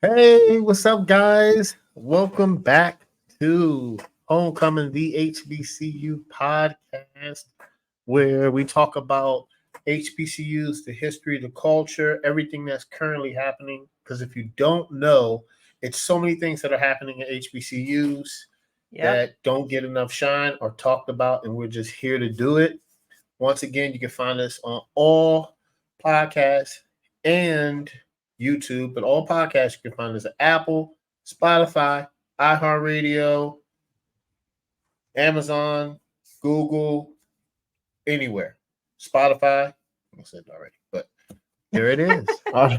Hey, what's up, guys? Welcome back to Homecoming, the HBCU podcast, where we talk about HBCUs, the history, the culture, everything that's currently happening. Because if you don't know, it's so many things that are happening at HBCUs Yep. that don't get enough shine or talked about, and we're just here to do it. Once again, you can find us on all podcasts and YouTube, but all podcasts you can find us at Apple, Spotify, iHeartRadio, Amazon, Google, anywhere. Spotify, I said it already, but there it is. All Any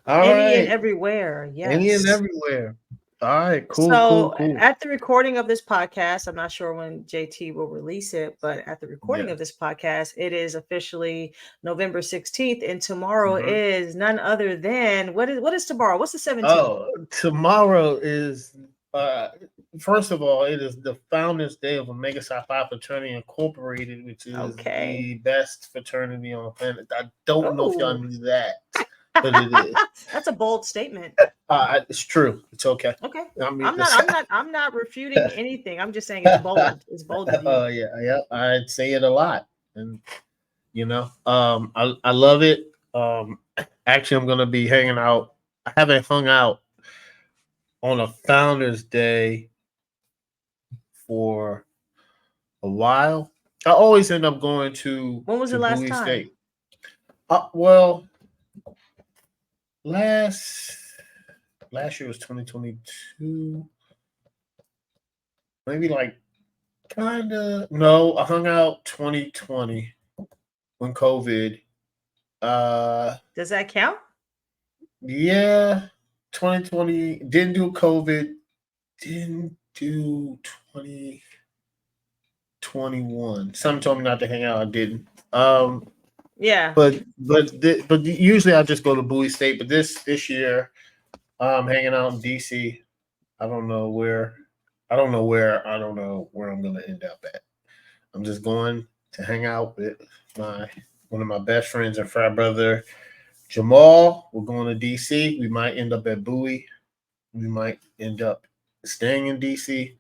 and right. everywhere. Any and Yes. everywhere. All right. Cool, cool, So cool. at the recording of this podcast, I'm not sure when JT will release it, but at the recording Yeah. of this podcast, it is officially November 16th, and tomorrow Mhm. is none other than what is tomorrow? What's the 17th? Oh, tomorrow is uh first of all, it is the Founders Day of Omega Psi Phi Fraternity Incorporated, which is Okay. the best fraternity on the planet. I don't know if y'all Oh. knew that, but it is. That's a bold statement. It's true. It's okay. Okay. I mean, I'm not it's, I'm not I'm not refuting anything. I'm just saying it's bold. It's bold of you. yeah, yeah. I say it a lot, and I love it. Actually, I'm gonna be hanging out. I haven't hung out on a Founders Day for a while. I always end up going When was the to last Bowie time? State. Well, last last year was 2022. Maybe like kind of no. I hung out 2020 when COVID. Uh, Does that count? yeah, 2020 didn't do COVID. Didn't do 2021. Some told me not to hang out. I didn't. Yeah. But usually I just go to Bowie State. But this year I'm hanging out in DC. I don't know where. I don't know where. I don't know where I'm gonna end up at. I'm just going to hang out with my one of my best friends and frat brother Jamal. We're going to DC. We might end up at Bowie. We might end up staying in DC.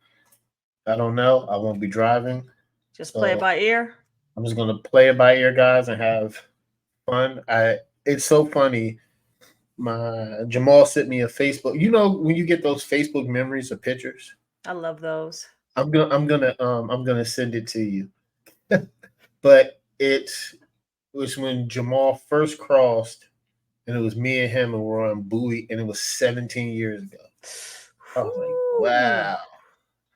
I don't know. I won't be driving, Just play it so by ear. I'm just gonna play it by ear, guys, and have fun. I It's so funny. My Jamal sent me a Facebook. You know when you get those Facebook memories of pictures, I love those. I'm gonna send it to you. But it was when Jamal first crossed, and it was me and him, and we're on Bowie, and it was 17 years ago. I was like, Whew. wow.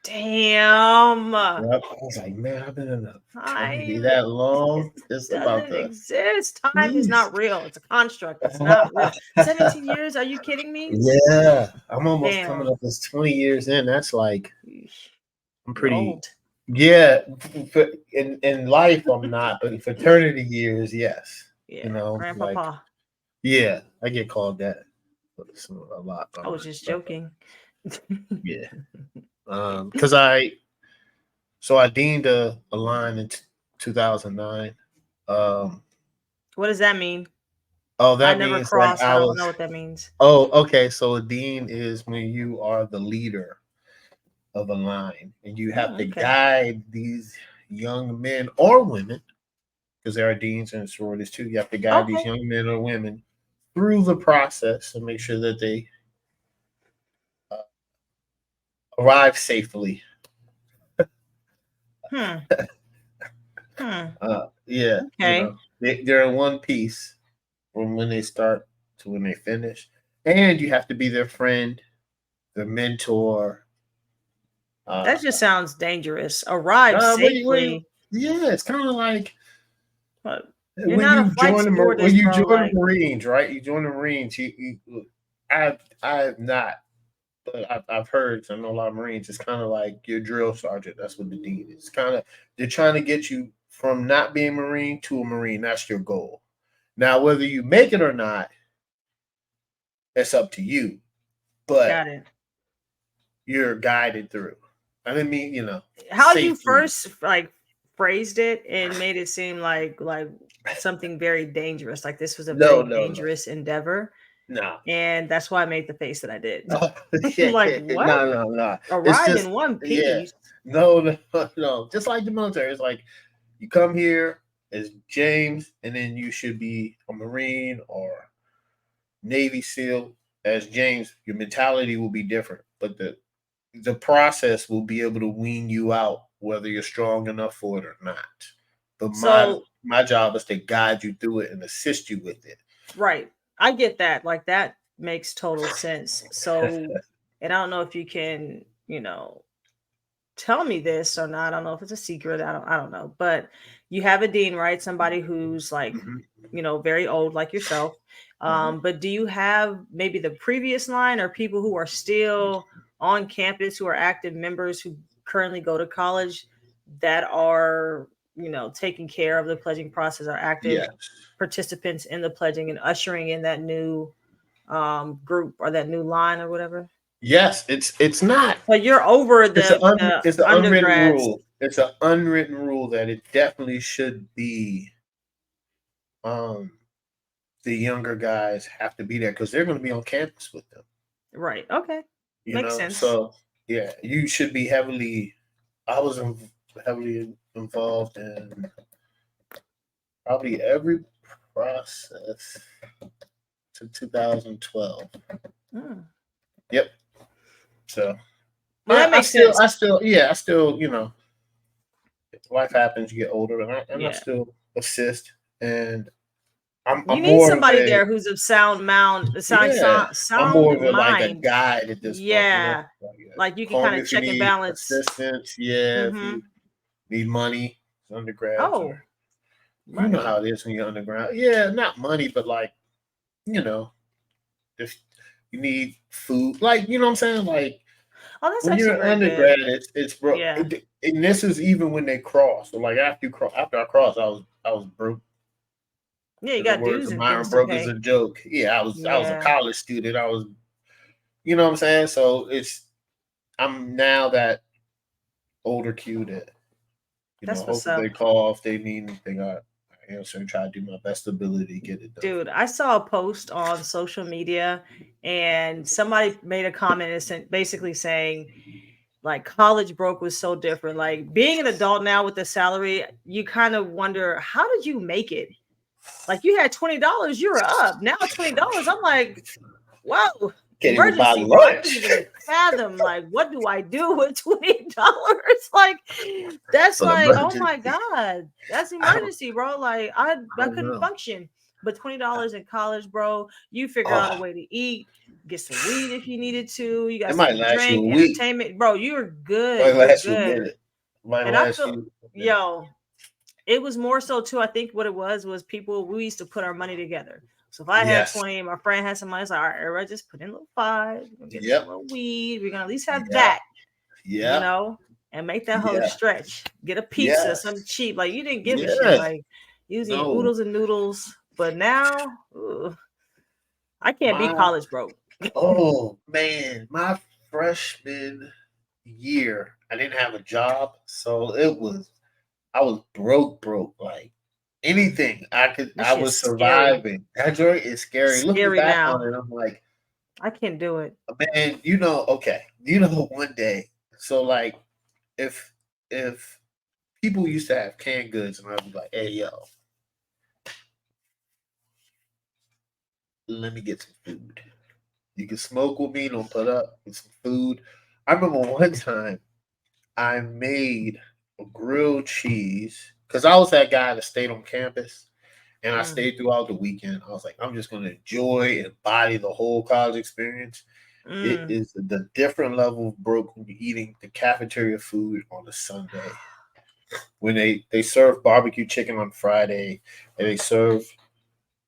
Damn. Yep. I was like, man, I've been in a fraternity Time that long. It's about doesn't the exist. Time is Jeez. not real. It's a construct. It's not real. 17 years? Are you kidding me? Yeah, I'm almost coming Damn. up as 20 years in. That's like Yeesh. I'm You're pretty. old. Yeah, in life I'm not, but in fraternity years, yes. You Yeah. know, like Grandpapa. yeah, I get called that a lot by I was my just by joking. yeah. Because I deemed a line in 2009. Um, What does that mean? I that never means that crossed. I I don't was. know what that means. Oh, okay. So a dean is when you are the leader of a line, and you have Oh, to okay. guide these young men or women, because there are deans and sororities too. You have to guide these Okay. young men or women through the process and make sure that they uh, arrive safely. Hmm. Hmm. Yeah, Okay. they're in one piece from when they start to when they finish, and you have to be their friend, their mentor. Uh, That just sounds dangerous. Arrive what you, safely. yeah, it's kind of like But you're not a flight When stewardess, you bro. join the Like, Marines, right? You join the Marines. I have not, but I've heard. I know a lot of Marines. It's kind of like your drill sergeant. That's what the dean is. Kind of they're trying to get you from not being Marine to a Marine. That's your goal. Now, whether you make it or not, it's up to you. But got it. you're guided through. I didn't mean How you safely. first like phrased it and made it seem like something very dangerous. Like this was a No, very no, no. dangerous endeavor. No. And that's why I made the face that I did. Yeah. Like, what? No. Arrived just, in one piece. Yeah. No. Just like the military. It's like you come here as James, and then you should be a Marine or Navy SEAL as James. Your mentality will be different, but the process will be able to wean you out whether you're strong enough for it or not. But my job is to guide you through it and assist you with it. Right. I get that. Like, that makes total sense. So, and I don't know if you can, tell me this or not. I don't know if it's a secret. I don't know. But you have a dean, right? Somebody who's like, very old, like yourself. But do you have maybe the previous line or people who are still on campus, who are active members who currently go to college that are, taking care of the pledging process, are active participants in the pledging and ushering in that new group or that new line or whatever? Yes, it's not. But you're over It's an unwritten undergrads. rule. It's an unwritten rule that it definitely should be. The younger guys have to be there because they're going to be on campus with them. Right. Okay. Makes sense. So yeah, you should be heavily. I was heavily involved in probably every process to 2012. Yep. So that makes sense. I still, life happens, you get older, and I still assist. And you need somebody there who's of sound mind. I'm more of like a guide at this point. Yeah. Like you can kind of check and balance. Assistance, if you need money, undergrads. Oh. You know how it is when you're underground. Yeah, not money, but like, if you need food, like, you know what I'm saying? Like, when you're an undergrad, it's broke. Yeah. And this is even when they cross. So like after I crossed, I was broke. Yeah, you got dues and things broke is a joke. Yeah, I was a college student. I was, you know what I'm saying? So I'm now that older Q that, hopefully they call if they need anything. I answer and try to do my best ability to get it done. Dude, I saw a post on social media and somebody made a comment basically saying, like, college broke was so different. Like, being an adult now with the salary, you kind of wonder, how did you make it? Like, you had $20, you were up. Now $20, I'm like, whoa. Can't even buy lunch. I can't even fathom, like, what do I do with $20? Like, that's like, emergency. Oh my God, that's emergency, bro. Like, I couldn't function. But $20 in college, bro, you figure out a way to eat, get some weed if you needed to. You got some drink, entertainment, bro. You're good. Might last you a minute. And I feel, it was more so too. I think what it was we used to put our money together. So if I had 20 and my friend had some money, it's like, all right, everybody just put in a little 5. We're gonna get a little weed. We're gonna at least have that. Yeah. And make that whole stretch. Get a pizza, something cheap. Like, you didn't give a shit. Like, you was eating oodles and noodles. But now, I can't be college broke. Oh man, my freshman year, I didn't have a job, so I was broke. Like, anything I was surviving. That joint is scary. Looking back now on it, I'm like, I can't do it. Man, one day. So like, if people used to have canned goods, and I'd be like, hey yo, let me get some food. You can smoke with me, don't put up, get some food. I remember one time I made a grilled cheese because I was that guy that stayed on campus and I stayed throughout the weekend. I was like, I'm just going to enjoy and embody the whole college experience. It is the different level of broke when you're eating the cafeteria food on a Sunday. When they serve barbecue chicken on Friday and they serve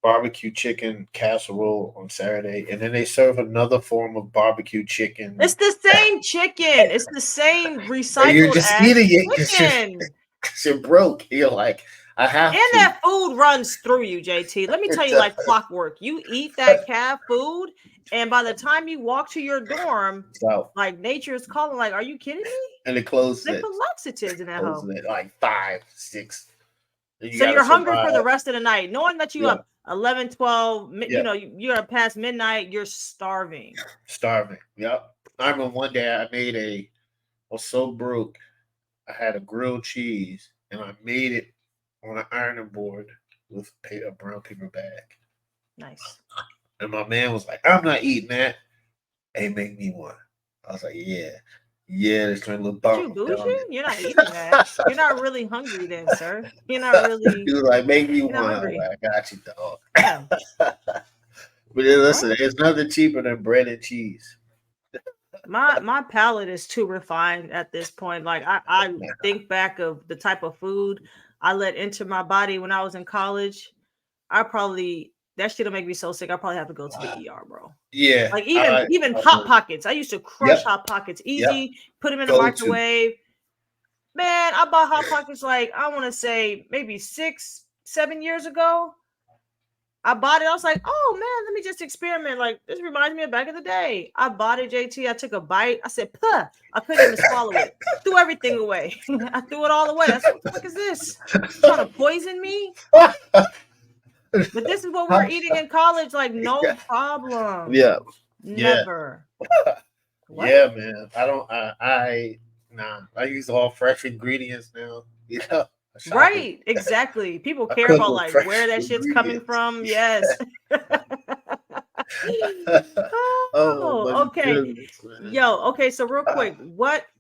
barbecue chicken casserole on Saturday, and then they serve another form of barbecue chicken. It's the same chicken. It's the same recycled. And you're just eating it because you're broke. You're like, I have. And that food runs through you, JT. Let me tell you, like clockwork. You eat that calf food, and by the time you walk to your dorm, like nature is calling. Like, are you kidding me? And they close it. They put laxatives in that hole. Like 5, 6. You So gotta you're hungry survive. for the rest of the night, knowing that you Yeah. up 11, 12, Yeah. you're past midnight, you're starving. Starving. Yep. I remember one day I was so broke. I had a grilled cheese and I made it on an ironing board with a brown paper bag. Nice. And my man was like, I'm not eating that. Hey, make me one. I was like, yeah. Yeah, there's a little But you bomb bougie? down there. You're not eating that. You're not really hungry then, sir. You're not really, He was like, make me you're one. not I was hungry. like, I got you, dog. Yeah. But then listen, What? there's nothing cheaper than bread and cheese. My palate is too refined at this point. Like I think back of the type of food I let enter my body when I was in college. That shit'll make me so sick. I probably have to go to the ER, bro. Yeah. Like even Hot Pockets. I used to crush Yep. Hot Pockets. Yep. Easy, put them in the Go to. microwave. Man, I bought Hot Pockets like I want to say maybe 6-7 years ago. I bought it. I was like, oh man, let me just experiment. Like, this reminds me of back in the day. I bought it, JT. I took a bite. I said, puh. I couldn't even swallow it. Threw everything away. I threw it all away. I said, what the fuck is this? Trying to poison me? But this is what we were eating in college. Like, no problem. Yeah. Never. What? Yeah, man. I use all fresh ingredients now. You know? Right, exactly. People care about like where that shit's coming from. Yes. Okay. Goodness, okay. So real quick,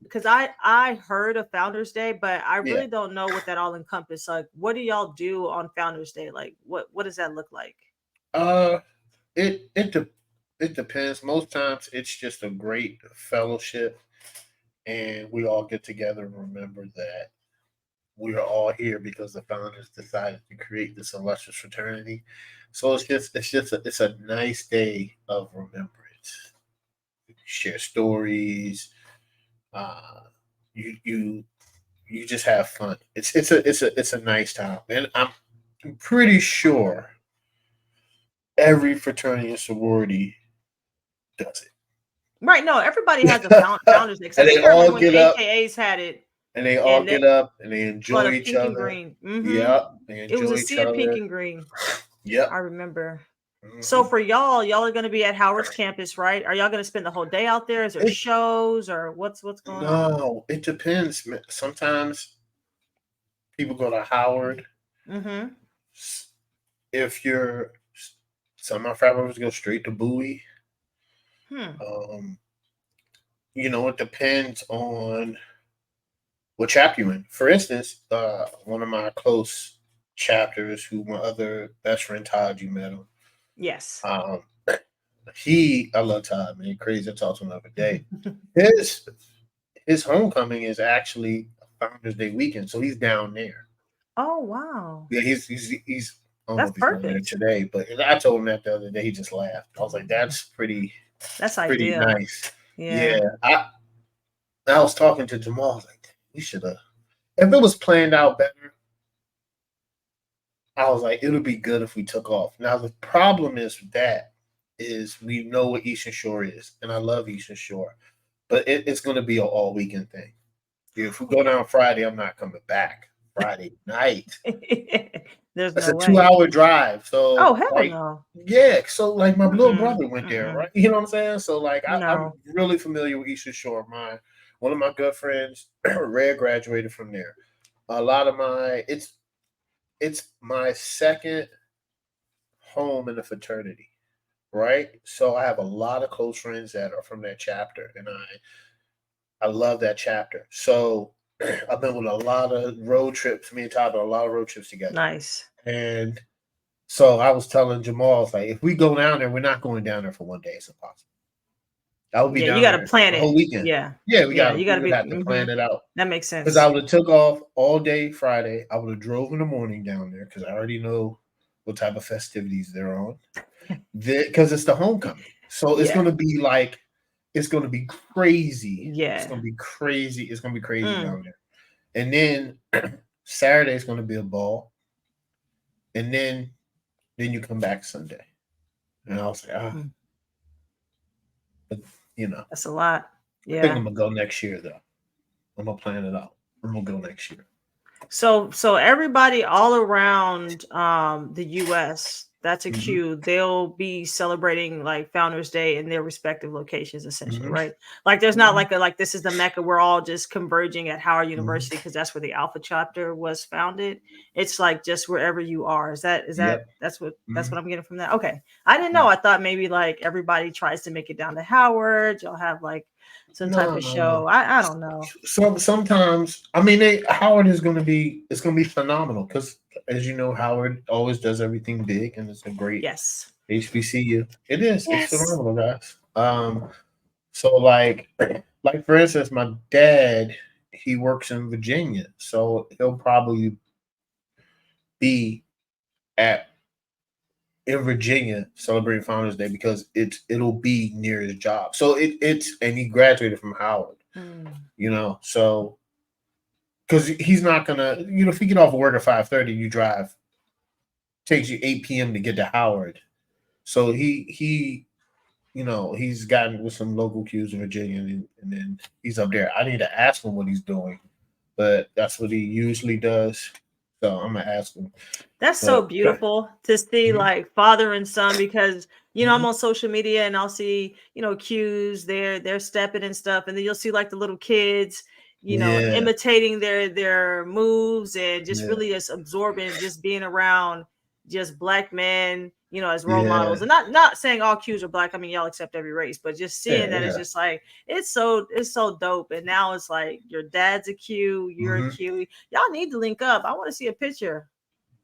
because I heard of Founders Day, but I really don't know what that all encompasses. Like, what do y'all do on Founders Day? Like, what does that look like? It depends. Most times it's just a great fellowship, and we all get together and remember that we are all here because the founders decided to create this illustrious fraternity. So it's a nice day of remembrance. You share stories. You just have fun. It's a nice time, and I'm pretty sure every fraternity and sorority does it. Right. No, everybody has a Founders Day. And they all get up. AKAs had it. And they all get up and they enjoy each other. Pink and green. Mm-hmm. Yep. They enjoy it was a each sea other. of pink and green. Yep. I remember. Mm-hmm. So for y'all are going to be at Howard's campus, right? Are y'all going to spend the whole day out there? Is there shows or what's going on? No, it depends. Sometimes people go to Howard. Mm-hmm. Some of my frat members go straight to Bowie. It depends on what chapter you're in. For instance, one of my close chapters, who my other best friend Todd, you met him. Yes. I love Todd, man. Crazy to talk to him every day. His homecoming is actually Founders Day weekend, so he's down there. Oh wow. Yeah, he's I don't know if he's down there today, but I told him that the other day. He just laughed. I was like, that's pretty ideal. Nice. Yeah. I was talking to Jamal. I was like, we should have. If it was planned out better, I was like, it would be good if we took off. Now the problem is we know what Eastern Shore is, and I love Eastern Shore, but it's going to be an all weekend thing. If we go down Friday, I'm not coming back Friday night. That's a 2-hour drive. So hell no. Yeah. So like my little brother went there, right? You know what I'm saying? So like I'm really familiar with Eastern Shore. One of my good friends, Red, graduated from there. A lot of it's my second home in the fraternity, right? So I have a lot of close friends that are from that chapter, and I love that chapter. So I've been with a lot of road trips. Me and Todd did a lot of road trips together. Nice. And so I was telling Jamal, I was like, if we go down there, we're not going down there for one day. It's impossible. I would be down you got to plan it. The whole weekend. Yeah. We have to plan it out. That makes sense. Because I would have took off all day Friday. I would have drove in the morning down there because I already know what type of festivities they're on. Because it's the homecoming. So it's going to be like, it's going to be crazy. Yeah. It's going to be crazy. It's going to be crazy down there. And then Saturday is going to be a ball. And then you come back Sunday. And I was like, But, that's a lot. Yeah. I think I'm going to go next year, though. I'm going to plan it out. I'm going to go next year. So everybody all around the US that's a Q, they'll be celebrating like Founders Day in their respective locations, essentially, right? Like there's not like this is the Mecca, we're all just converging at Howard University because that's where the Alpha chapter was founded. It's like just wherever you are. Yep. That's what I'm getting from that. Okay. I didn't know. I thought maybe like everybody tries to make it down to Howard. You'll have like some type of show. I don't know. Sometimes, I mean, Howard is going to be, it's going to be phenomenal because, as you know, Howard always does everything big, and it's a great HBCU. It is. It's phenomenal, guys. So like for instance, my dad, he works in Virginia, so he'll probably be in Virginia celebrating Founders Day because it'll be near his job. So it's and he graduated from Howard, you know. So because he's not gonna, you know, if you get off of work at 5:30, you drive, takes you 8 p.m. to get to Howard. So he you know, he's gotten with some local Qs in Virginia, and then he's up there. I need to ask him what he's doing, but that's what he usually does. So I'm gonna ask him. That's so beautiful to see like father and son, because you know I'm on social media and I'll see, you know, Qs, they're stepping and stuff, and then you'll see like the little kids, you know, imitating their moves and just really just absorbing, just being around just black men, you know, as role models. And not saying all Qs are black. I mean, y'all accept every race, but just seeing that it's just like it's so dope. And now it's like your dad's a Q, you're a Q. Y'all need to link up. I want to see a picture.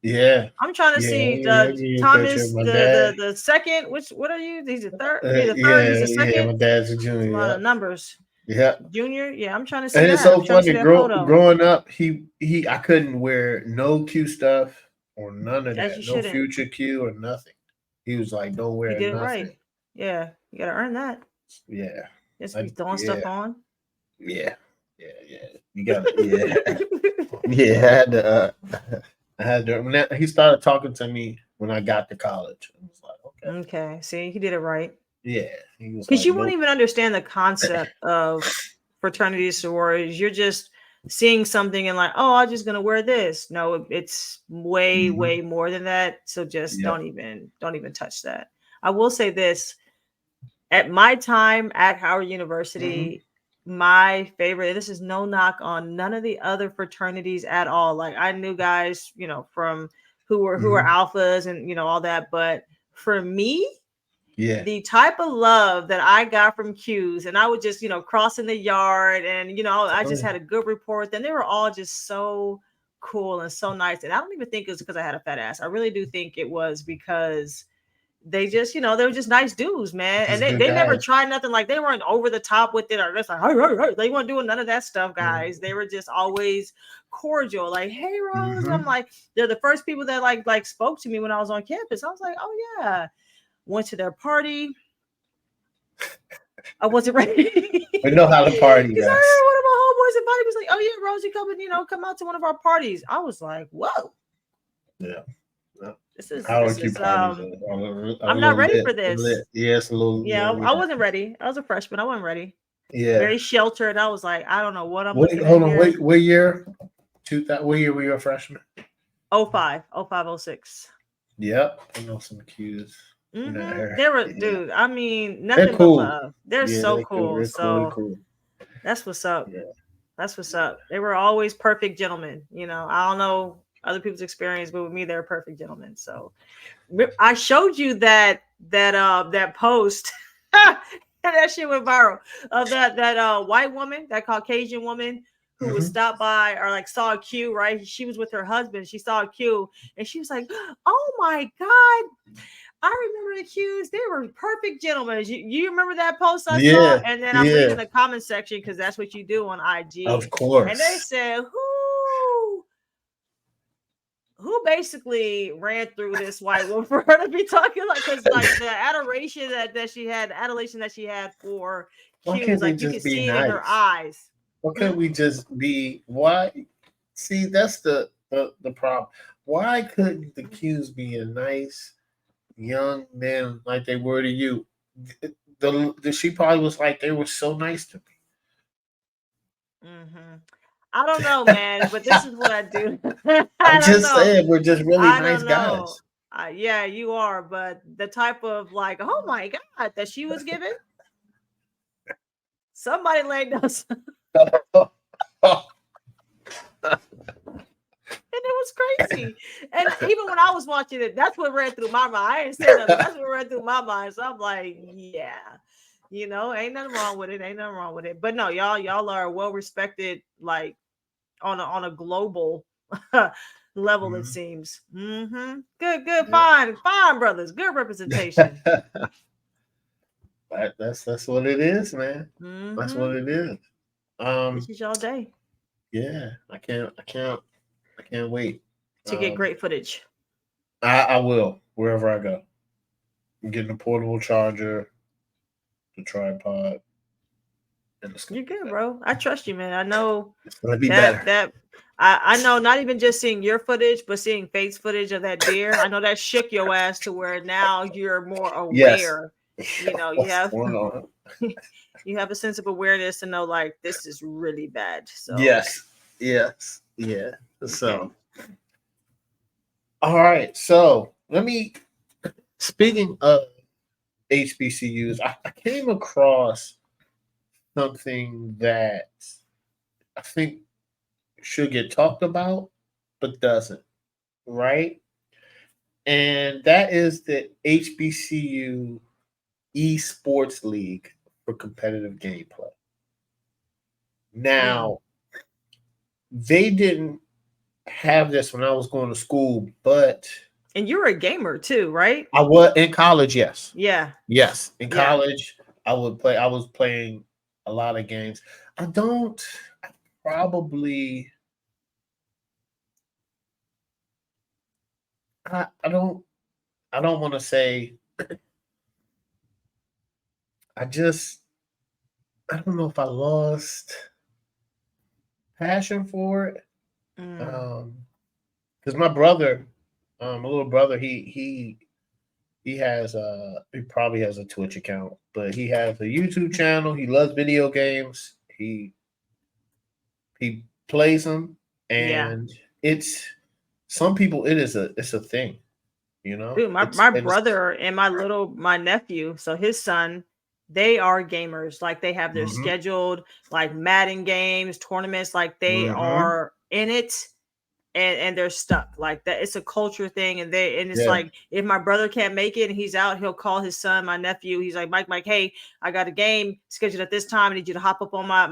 Yeah, I'm trying to see Thomas, the second. What are you? He's the third. You're the third. He's the second. Yeah, my dad's a junior. A lot of numbers. Yeah, junior. Yeah, I'm trying to see. And that. it's so funny. Growing up, I couldn't wear no Q stuff or none of that. No future Q or nothing. He was like, "Don't wear nothing." Right. Yeah, you gotta earn that. Yeah, just be throwing stuff on. Yeah. You got I had to. When he started talking to me when I got to college, I was like, okay. See, he did it right. Yeah, he was because you won't even understand the concept of fraternities, sororities. You're just seeing something and like, oh, I'm just gonna wear this. No, it's way more than that. So just don't even touch that. I will say this: at my time at Howard University, my favorite, this is no knock on none of the other fraternities at all. Like I knew guys, you know, from who were alphas and you know all that, but for me, the type of love that I got from Qs, and I would just, you know, cross in the yard and, you know, I just had a good report. Then they were all just so cool and so nice. And I don't even think it was because I had a fat ass. I really do think it was because they just, you know, they were just nice dudes, man. And they never tried nothing. Like they weren't over the top with it or just like, hey. They weren't doing none of that stuff, guys. They were just always cordial. Like, hey, Rose. I'm like, they're the first people that like spoke to me when I was on campus. I was like, oh yeah. Went to their party. I wasn't ready. We know how to party. Because I heard one of my homeboys invited me. Was like, "Oh yeah, Rosie, come out to one of our parties." I was like, "Whoa." Yeah. This is I'm not ready for this. Yeah, it's a little. Yeah, I wasn't ready. I was a freshman. I wasn't ready. Yeah. Very sheltered. I was like, I don't know what I'm looking at. Hold on. Wait. What year? What year were you a freshman? 05, 06. Yep. I know some Qs. They were, dude. I mean, nothing but love. They're so cool. So cool. That's what's up. Yeah. That's what's up. They were always perfect gentlemen. You know, I don't know other people's experience, but with me, they're perfect gentlemen. So I showed you that post. That shit went viral of that white woman, that Caucasian woman who was stopped by or like saw a Q, right? She was with her husband. She saw a Q and she was like, oh my God. I remember the Qs. They were perfect gentlemen. You remember that post I saw? And then I'm reading the comment section because that's what you do on IG. Of course. And they said, who basically ran through this white woman for her to be talking like, because like the adoration that she had, the adulation that she had for Qs, like you can see it in her eyes. Why can't we just be? Why? See, that's the problem. Why couldn't the Qs be a nice young men like they were to you? She probably was like, they were so nice to me. I don't know, man, but this is what I do. I I'm don't just know. saying, we're just really I nice don't know. guys. Yeah, you are, but the type of like, oh my god, that she was given, somebody laid down, and it was crazy. And even when I was watching it, that's what ran through my mind. I ain't saying nothing. That's what ran through my mind. So I'm like, yeah, ain't nothing wrong with it. Ain't nothing wrong with it. But no, y'all are well respected, like on a global level, it seems. Good, fine, brothers. Good representation. That's what it is, man. That's what it is. This is y'all day Yeah, I can't wait to get great footage. I will wherever I go. I'm getting a portable charger, the tripod, and the You're good, bro. I trust you, man. I know it's gonna be better. that I know not even just seeing your footage, but seeing Faith's footage of that deer. I know that shook your ass to where now you're more aware. Yes. You have going on? you have a sense of awareness to know like this is really bad. So yes. Yeah. So all right. So let me speaking of HBCUs, I came across something that I think should get talked about, but doesn't, right? And that is the HBCU Esports League for competitive gameplay. Now, they didn't have this when I was going to school, but and you're a gamer too, right? I was in college, yes. Yeah. Yes. In college, I was playing a lot of games. I don't want to say I don't know if I lost passion for it. Because my brother, my little brother, he probably has a Twitch account, but he has a YouTube channel. He loves video games. He plays them, and it's some people. It's a thing, Dude, my brother and my nephew, so his son, they are gamers. Like they have their scheduled like Madden games, tournaments, like they are in it and they're stuck like that. It's a culture thing. And it's like, if my brother can't make it and he's out, he'll call his son, my nephew. He's like, Mike, hey, I got a game scheduled at this time. I need you to hop up on my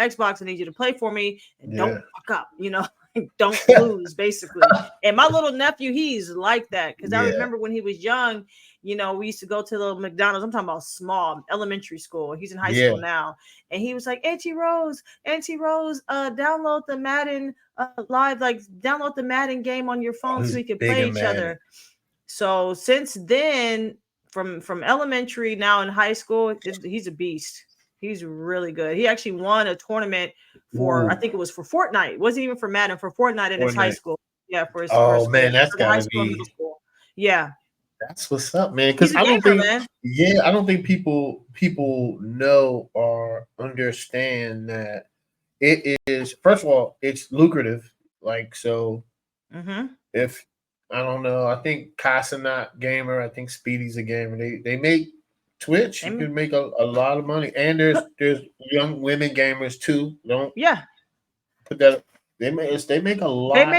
Xbox. I need you to play for me and don't fuck up, don't lose basically. And my little nephew, he's like that. Cause I remember when he was young, we used to go to the McDonald's. I'm talking about small elementary school. He's in high school now. And he was like, Auntie Rose, download the Madden live, like download the Madden game on your phone so we can play each other. So since then, from elementary, now in high school, he's a beast. He's really good. He actually won a tournament for, I think it was for Fortnite. It wasn't even for Madden, for Fortnite in his high school. Yeah, for his that's high gotta school and middle school. Yeah. That's what's up, man. Because I don't think people know or understand that it is. First of all, it's lucrative. Like so, if I don't know, I think Casanat gamer, I think Speedy's a gamer. They make Twitch. You can make a lot of money, and there's young women gamers too. Don't put that. They make a lot of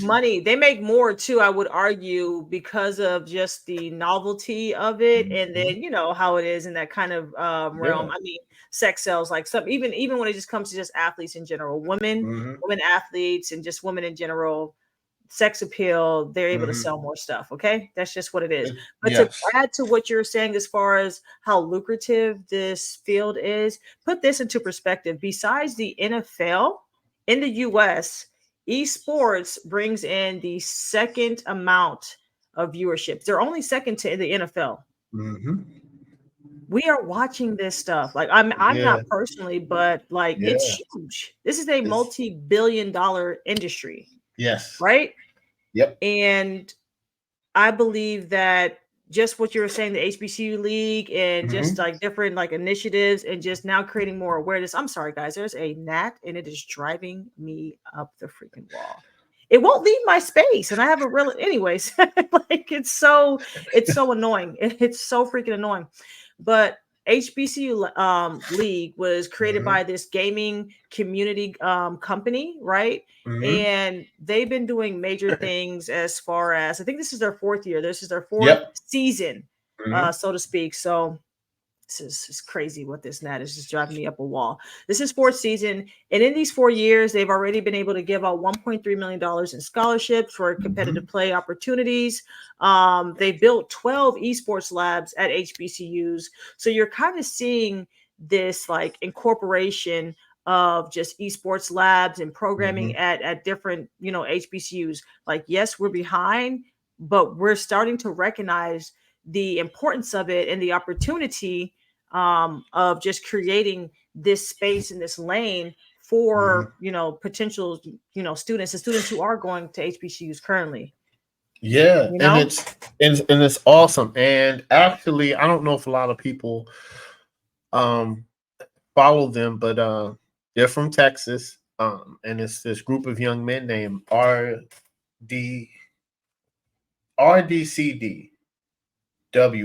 money. They make more too, I would argue, because of just the novelty of it, and then how it is in that kind of realm. I mean, sex sells, like some even when it just comes to just athletes in general, women athletes, and just women in general. Sex appeal, they're able to sell more stuff. Okay, that's just what it is. But to add to what you're saying as far as how lucrative this field is, put this into perspective. Besides the NFL in the US, esports brings in the second amount of viewership. They're only second to the NFL. We are watching this stuff. Like I'm not personally, but like it's huge. This is a multi-billion-dollar industry. Yes. Right? Yep. And I believe that just what you were saying, the HBCU League and just like different like initiatives and just now creating more awareness. I'm sorry, guys. There's a gnat and it is driving me up the freaking wall. It won't leave my space, and I have a real. Anyways, like it's so annoying. It's so freaking annoying. But HBCU League was created by this gaming community company, right? And they've been doing major things as far as I think this is their fourth year. This is their fourth season, so to speak. So this is crazy what this gnat is just driving me up a wall. This is fourth season. And in these 4 years, they've already been able to give out $1.3 million in scholarships for competitive play opportunities. They built 12 esports labs at HBCUs. So you're kind of seeing this like incorporation of just esports labs and programming at different, HBCUs. Like, yes, we're behind, but we're starting to recognize the importance of it and the opportunity of just creating this space in this lane for potential students and students who are going to HBCUs currently. Yeah, and it's awesome. And actually, I don't know if a lot of people follow them, but they're from Texas, and it's this group of young men named RDCD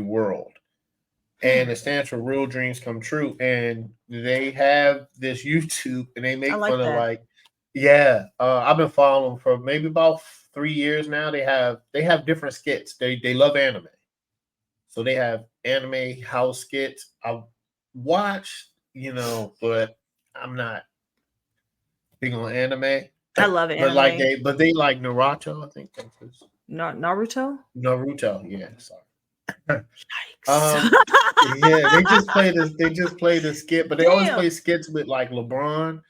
World. And it stands for Real Dreams Come True. And they have this YouTube, and they make fun of I've been following them for maybe about 3 years now. They have different skits. They love anime, so they have anime house skits. I watch, but I'm not big on anime. I love anime, but they like Naruto. I think that's his. Naruto. Yeah, sorry. Yeah, they just play the skit, but they always play skits with like LeBron.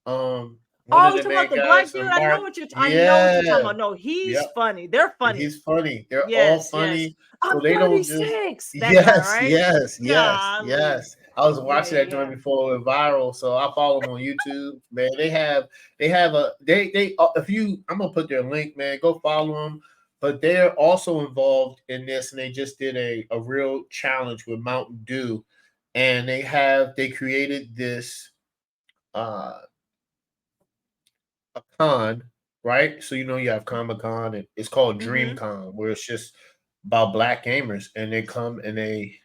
You're talking about the black dude? I know what you're talking about. No, he's funny. They're funny. He's funny. They're all funny. I'm so they 36. Don't just yes. I was watching that joint before it went viral, so I follow them on YouTube. Man, they have if you, I'm gonna put their link, man. Go follow them. But they're also involved in this, and they just did a real challenge with Mountain Dew, and they created this a con, right? So you have Comic-Con, and it's called DreamCon, where it's just about black gamers, and they come and they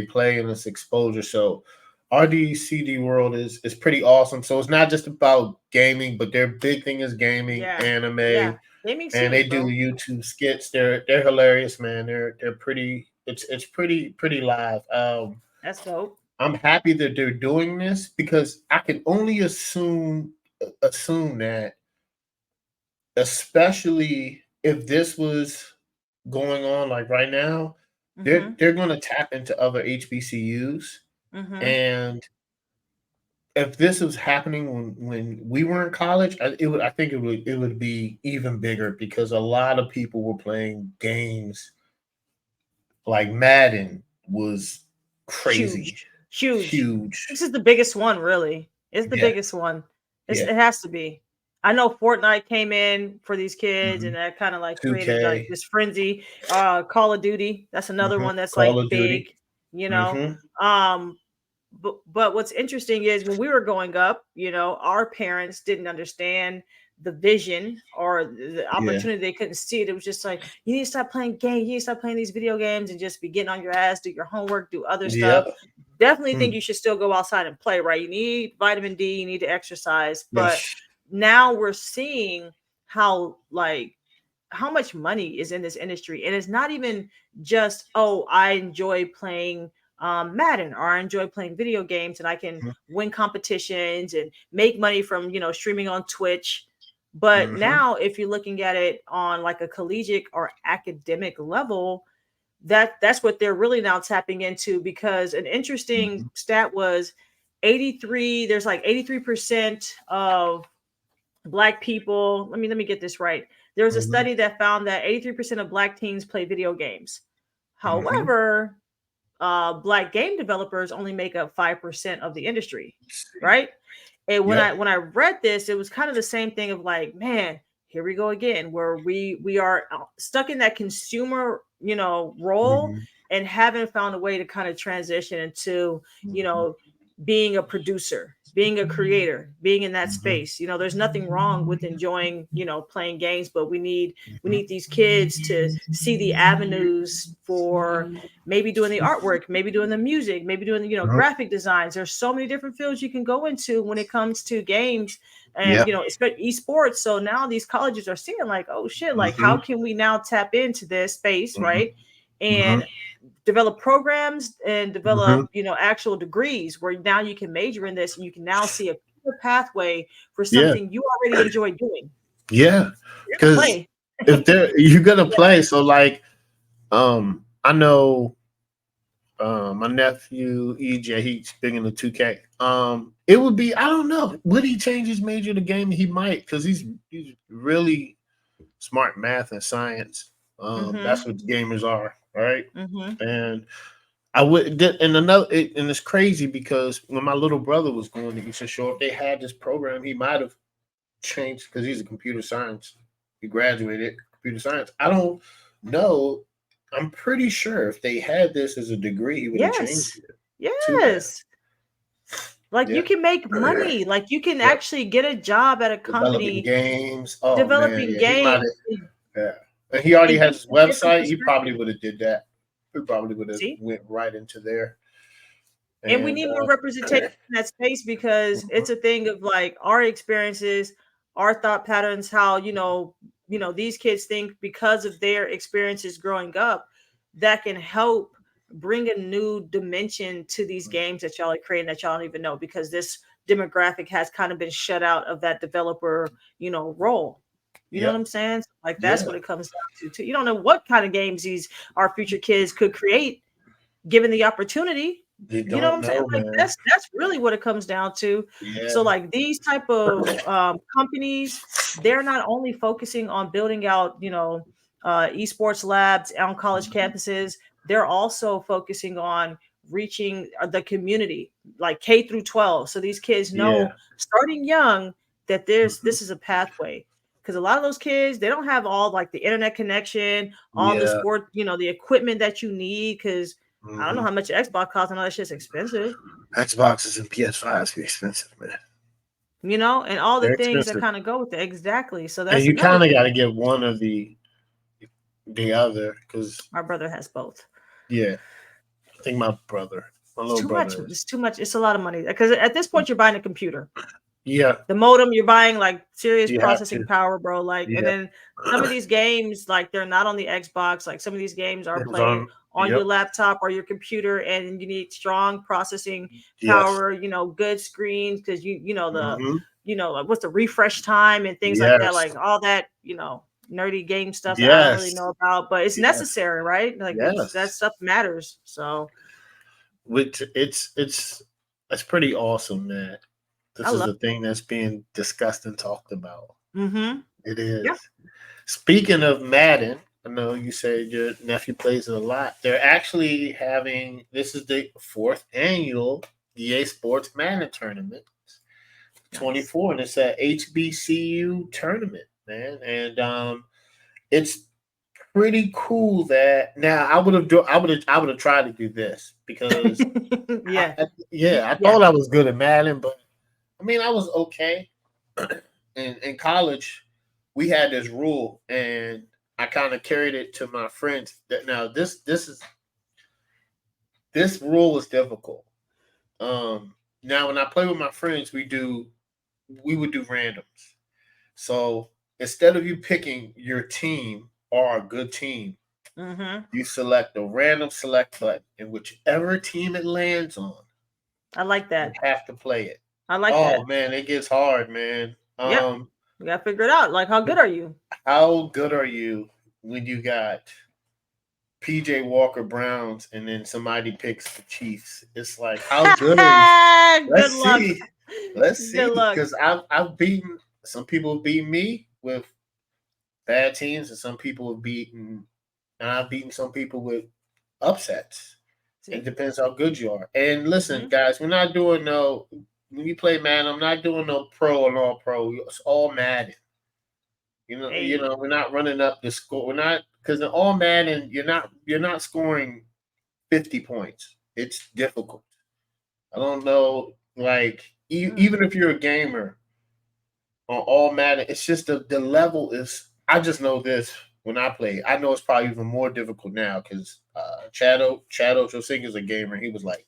play in this exposure. So RDCD World is pretty awesome. So it's not just about gaming, but their big thing is gaming, anime. And they do YouTube skits. They're hilarious, man. They're pretty. It's pretty live. That's dope. I'm happy that they're doing this because I can only assume that, especially if this was going on like right now, they're going to tap into other HBCUs, and if this was happening when we were in college, I think it would be even bigger because a lot of people were playing games like Madden was crazy, huge. This is the biggest one, really. It's the biggest one. It has to be. I know Fortnite came in for these kids, and that kind of like created like this frenzy. Call of Duty, that's another one that's like big, But what's interesting is when we were growing up, our parents didn't understand the vision or the opportunity. They couldn't see it. It was just like, you need to stop playing games. You need to stop playing these video games and just be getting on your ass, do your homework, do other stuff. Definitely think you should still go outside and play, right? You need vitamin D, you need to exercise. But now we're seeing how much money is in this industry. And it's not even just, I enjoy playing Madden, or I enjoy playing video games and I can win competitions and make money from, streaming on Twitch. But now if you're looking at it on like a collegiate or academic level, that's what they're really now tapping into, because an interesting stat was there's like 83% of Black people. Let me get this right. There was a study that found that 83% of Black teens play video games. However, Black game developers only make up 5% of the industry, right? And when I read this, it was kind of the same thing of like, man, here we go again, where we are stuck in that consumer, role, and haven't found a way to kind of transition into, being a producer, being a creator, being in that space. There's nothing wrong with enjoying, playing games, but we need these kids to see the avenues for maybe doing the artwork, maybe doing the music, maybe doing the, graphic designs. There's so many different fields you can go into when it comes to games and, especially esports. So now these colleges are seeing like, oh shit, like how can we now tap into this space, right? And develop programs and develop, actual degrees where now you can major in this and you can now see a clear pathway for something you already enjoy doing. Yeah. Because if you're gonna play, so like I know my nephew EJ, he's big into 2K. It would be, I don't know, would he change his major to gaming? He might, because he's really smart math and science. That's what gamers are, right? And I would, and it's crazy because when my little brother was going to Eastern Shore, if they had this program, he might have changed because he's a computer science. He graduated computer science. I don't know. I'm pretty sure if they had this as a degree, he would have changed it. Yes. Like you can make money. Like you can actually get a job at a company. Developing games. Developing games. And he already has his website. He probably would have did that. He probably would have went right into there. And we need more representation in that space because it's a thing of like our experiences, our thought patterns, how, these kids think because of their experiences growing up, that can help bring a new dimension to these games that y'all are creating that y'all don't even know, because this demographic has kind of been shut out of that developer, role. You know what I'm saying? Like that's what it comes down to. You don't know what kind of games our future kids could create given the opportunity. You know what I'm saying? Like that's really what it comes down to. So like these type of companies, they're not only focusing on building out, esports labs on college campuses, they're also focusing on reaching the community, like K through 12. So these kids know starting young that this is a pathway. Because a lot of those kids, they don't have all like the internet connection, all the sport, the equipment that you need. Because I don't know how much Xbox costs. I know that shit's expensive. Xboxes and PS5s be expensive, man. And all the things that kind of go with it. Exactly. So that's, and you kind of got to get one of the other, because my brother has both. Yeah, I think my little brother. It's too much. It's a lot of money because at this point you're buying a computer. Yeah, the modem, you're buying like serious processing power, bro. Like, and then some of these games, like they're not on the Xbox. Like some of these games are playing on your laptop or your computer, and you need strong processing power. Good screens because what's the refresh time and things like that. Like all that, nerdy game stuff that I don't really know about, but it's necessary, right? Like that stuff matters. So, it's pretty awesome, man. This is a thing that's being discussed and talked about. It is. Yeah. Speaking of Madden, I know you said your nephew plays it a lot. They're actually having, this is the 4th annual EA Sports Madden Tournament, 24, and it's a HBCU tournament, man. And it's pretty cool that now I would have tried to do this because I thought I was good at Madden, but I mean, I was okay. In college, we had this rule, and I kind of carried it to my friends. That now this rule is difficult. Now when I play with my friends, we would do randoms. So instead of you picking your team or a good team, you select a random select button, and whichever team it lands on, I like that. You have to play it. I like that. Oh man, it gets hard, man. You gotta figure it out. Like, how good are you? How good are you when you got PJ Walker Browns and then somebody picks the Chiefs? It's like, how good are you? Let's see. Because I've beaten some people have beaten me with bad teams, and some people have beaten, and I've beaten some people with upsets. It depends how good you are. And listen, guys, we're not doing when you play Madden, I'm not doing no pro and all pro. It's all Madden. Hey. We're not running up the score. We're not, because in all Madden, you're not scoring 50 points. It's difficult. I don't know, like even if you're a gamer on all Madden, it's just the level is. I just know this when I play. I know it's probably even more difficult now because Chado Josing is a gamer. He was like,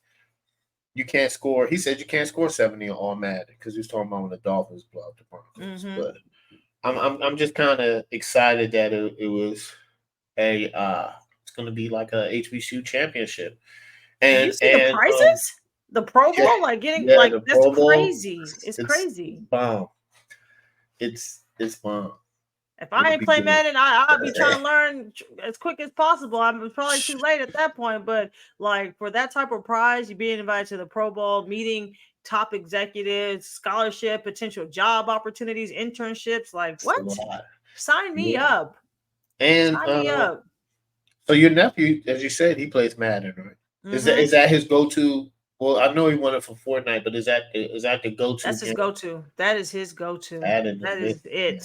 you can't score. He said you can't score 70 on all Madden because he was talking about when the Dolphins blow up the Broncos. But I'm just kind of excited that it was it's going to be like a HBCU championship. And you see the prizes, the Pro Bowl, like getting like the that's Pro Bowl, crazy. It's crazy. Bomb. It's bomb. If I ain't playing Madden, I'll be trying to learn as quick as possible. I'm probably too late at that point, but like for that type of prize, you being invited to the Pro Bowl, meeting top executives, scholarship, potential job opportunities, internships, like what? Sign me up. And sign me up. So your nephew, as you said, he plays Madden, right? Is that his go-to? Well, I know he won it for Fortnite, but is that the go-to? That's his go-to. That is his go-to. That is it. Yeah.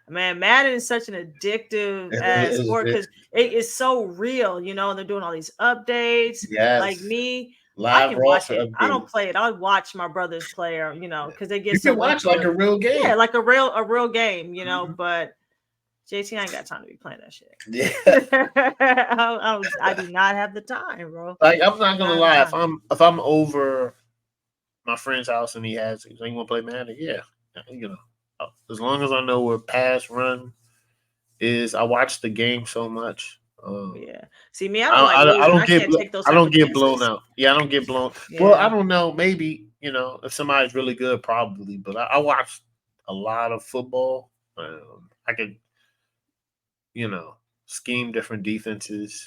Man, Madden is such an addictive sport because it is so real, and they're doing all these updates. Yes. Like me, live I can watch it. Updates. I don't play it. I watch my brothers play, because they get you so can watch like a real game. Yeah, like a real game, But JT, I ain't got time to be playing that shit. Yeah, I do not have the time, bro. Like I'm not gonna lie, if I'm over my friend's house and he has it, you want to play Madden? Yeah, as long as I know where pass run is, I watch the game so much. Yeah. See me, I don't get blown out. Yeah, I don't get blown. Yeah. Well, I don't know. Maybe if somebody's really good, probably. But I watch a lot of football. I could, scheme different defenses.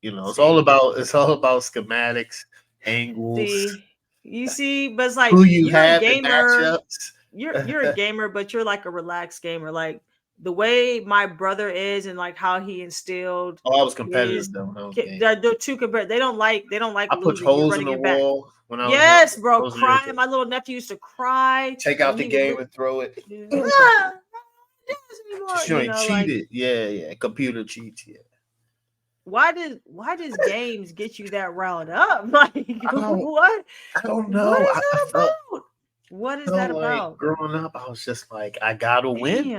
It's all about schematics, angles. You see, but it's like who you're a gamer. You're a gamer, but you're like a relaxed gamer. Like the way my brother is, and like how he instilled. I was competitive though. They're too competitive. They don't like I put holes in the wall when I was yes, bro. Crying. My little nephew used to cry. Take out the game and throw it. Cheated. Yeah. Computer cheats. Yeah. Why does games get you that riled up? Like what? I don't know. What is that about? Growing up, I was just like, I gotta win.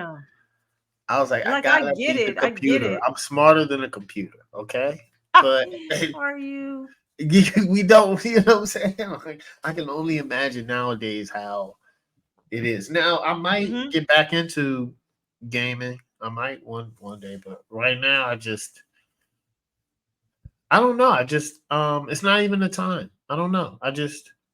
I was like, I gotta beat the computer. I get it. I'm smarter than a computer. Okay, but are you? We don't. You know what I'm saying? Like, I can only imagine nowadays how it is. Now, I might get back into gaming. I might one day, but right now, I don't know. It's not even the time. I don't know.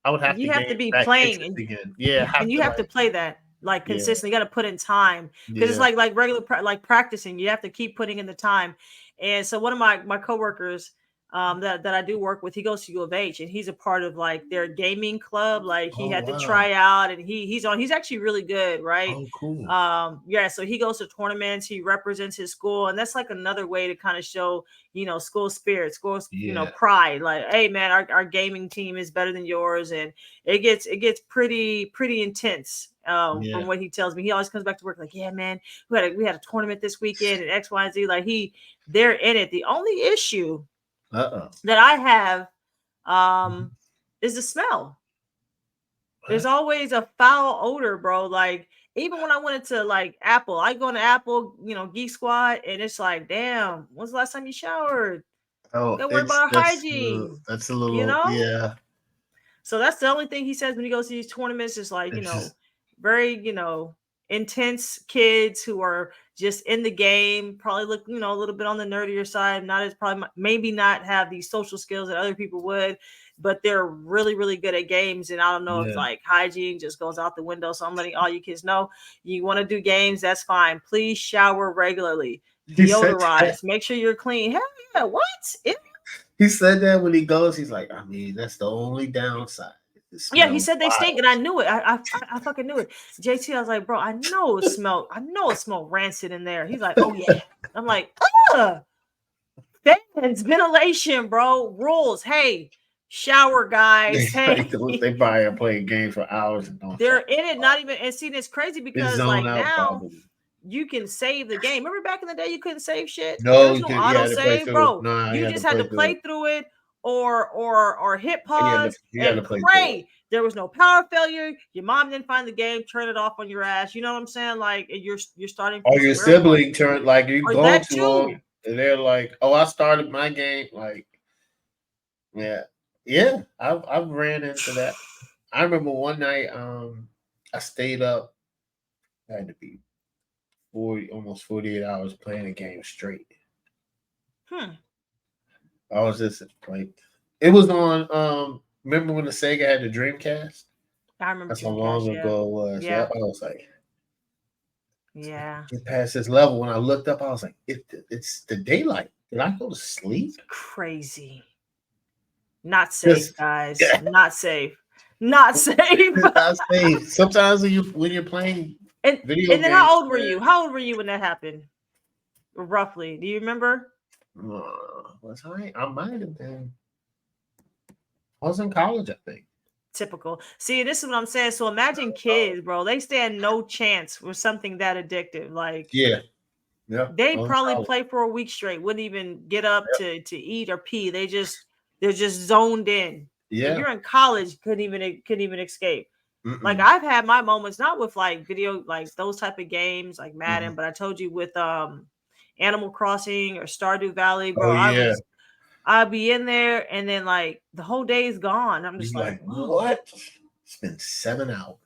I would have to be playing again. Yeah, and you have to play that like consistently. You got to put in time because it's like regular like practicing. You have to keep putting in the time. And so one of my coworkers that I do work with, he goes to U of H and he's a part of like their gaming club. Like he had to try out and he's actually really good, right? Oh, cool. So he goes to tournaments, he represents his school, and that's like another way to kind of show, school spirit, pride. Like, hey man, our gaming team is better than yours, and it gets pretty intense. From what he tells me, he always comes back to work like, yeah, man, we had a tournament this weekend and X, Y, and Z. Like they're in it. The only issue that I have is the smell. There's always a foul odor, bro. Like even when I went into like Apple, I go into Apple, Geek Squad, and it's like, damn, when's the last time you showered? Don't worry about hygiene. That's a little, yeah. So that's the only thing he says when he goes to these tournaments. Is like, very, intense kids who are just in the game, probably look, a little bit on the nerdier side, not as maybe not have these social skills that other people would, but they're really, really good at games. And I don't know if like hygiene just goes out the window. So I'm letting all you kids know, you want to do games, that's fine. Please shower regularly, deodorize, make sure you're clean. Hell yeah, what? He said that when he goes, he's like, I mean, that's the only downside. Yeah, he said they stink, and I knew it. I fucking knew it. JT, I was like, bro, I know it smelled rancid in there. He's like, oh yeah. I'm like, fans, ventilation, bro, rules. Hey, shower guys. Hey, they probably are playing games for hours and they're in it. Not even and see, it's crazy because like now, you can save the game. Remember back in the day, you couldn't save shit. There No, was no you auto had to play save, through it. bro. Nah, you You had to just had play to through play it. through it or hit pause You had and to play through it. pray there was no power failure. Your mom didn't find the game, turn it off on your ass. You know what I'm saying? Like you're starting from Or your square one. sibling turned like you Or gone that too long, too. and they're like, "Oh, I started my game." Like, yeah. I've ran into that. I remember one night, I stayed up. I had to be almost 48 hours playing a game straight. I was just like, it was on. Remember when the Sega had the Dreamcast? I remember That's how Dreamcast, long yeah. ago it was. Yeah. Yep. I was like, Yeah. get past this level. When I looked up, I was like, it's the daylight. Did I go to sleep? It's crazy. Not safe, guys. Yeah. Not safe. Not safe. Not safe. Sometimes when you're playing video and then games, how old were you? How old were you when that happened? Roughly. Do you remember? Was I might have been. I was in college, I think. Typical. See, this is what I'm saying. So imagine kids, bro. They stand no chance with something that addictive. Like Yeah. they probably play for a week straight, wouldn't even get up to eat or pee. They're just zoned in. Yeah. And you're in college, couldn't even escape. Like I've had my moments, not with like video, like those type of games like Madden, but I told you with Animal Crossing or Stardew Valley, bro. I'd be in there and then like the whole day is gone. I'm just like, what? It's been 7 hours.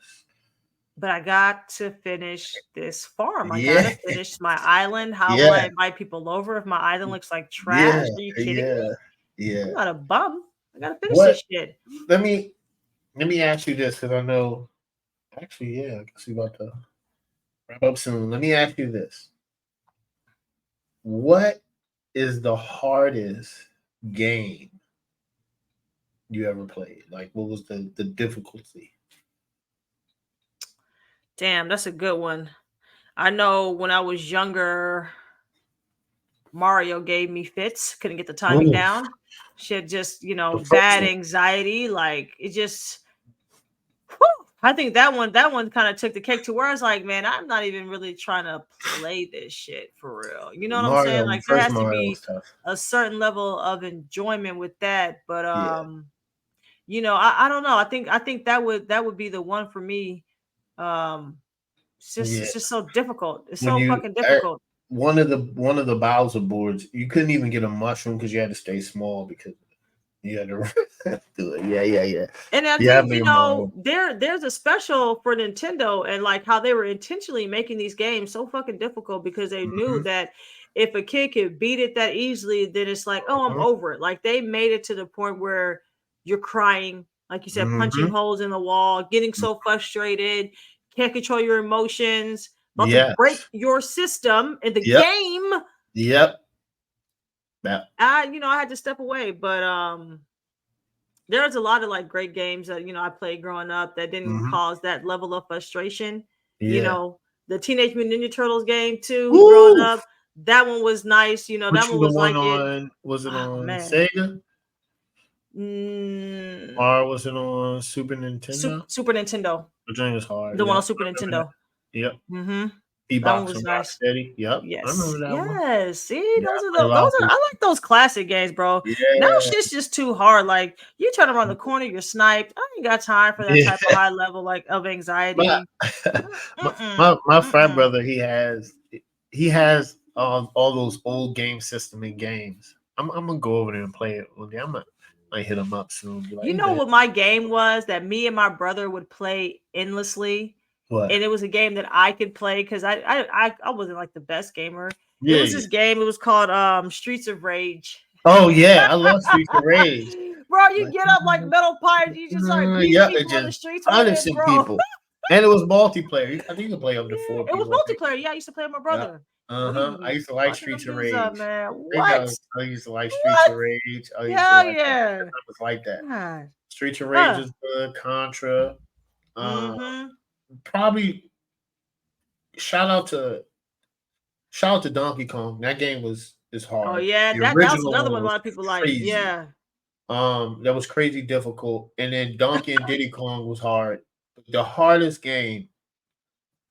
But I got to finish this farm. I got to finish my island. How will I invite people over if my island looks like trash? Are you kidding me? Yeah. I'm not a bum. I got to finish this shit. Let me ask you this because I know. Actually, I guess we're about to wrap up soon. Let me ask you this: what is the hardest game you ever played? Like, what was the difficulty? Damn, that's a good one. I know when I was younger, Mario gave me fits. Couldn't get the timing down. Shit, just bad anxiety. Like it just. Whew, I think that one kind of took the cake to where I was like, man, I'm not even really trying to play this shit for real. You know what I'm saying? Like there has to be a certain level of enjoyment with that. But I don't know. I think that would be the one for me. It's just so difficult. It's so fucking difficult. One of the Bowser boards, you couldn't even get a mushroom because you had to stay small because you had to do it. Yeah. And I think there's a special for Nintendo and like how they were intentionally making these games so fucking difficult because they knew that if a kid could beat it that easily, then it's like, oh, I'm over it. Like they made it to the point where you're crying, like you said, punching holes in the wall, getting so frustrated, can't control your emotions, about to break your system in the game. Yep. I had to step away, but there's a lot of like great games that I played growing up that didn't cause that level of frustration. The Teenage Mutant Ninja Turtles game too. Woo! Growing up, that one was nice. That one was like was it on Sega? Or was it on Super Nintendo? Super Nintendo. The game was hard. The one on Super Nintendo. Yep. That one was nice. Steady. Yep. Yes. I remember that one. Yes. See, those are I like those classic games, bro. Yeah. Now shit's just too hard. Like you turn around the corner, you're sniped. I ain't got time for that type of high level like of anxiety. My frat brother, he has all those old game system and games. I'm gonna go over there and play it one day. I might hit him up soon. Like, what my game was that me and my brother would play endlessly. What? And it was a game that I could play because I wasn't like the best gamer. Yeah, it was this game. It was called Streets of Rage. Oh yeah, I love Streets of Rage. Bro, you get up like metal pipes. You just like beat people on the streets. Punishing people. And it was multiplayer. I think you could play up to 4 people. It was multiplayer. Yeah, I used to play with my brother. I used to like Streets of Rage. Man. What? I used to like Streets of Rage. Yeah. It was like that. God. Streets of Rage is good. Contra. Probably shout out to Donkey Kong. That game is hard. Oh yeah, that was another one a lot of people like. Yeah. That was crazy difficult. And then Donkey and Diddy Kong was hard. The hardest game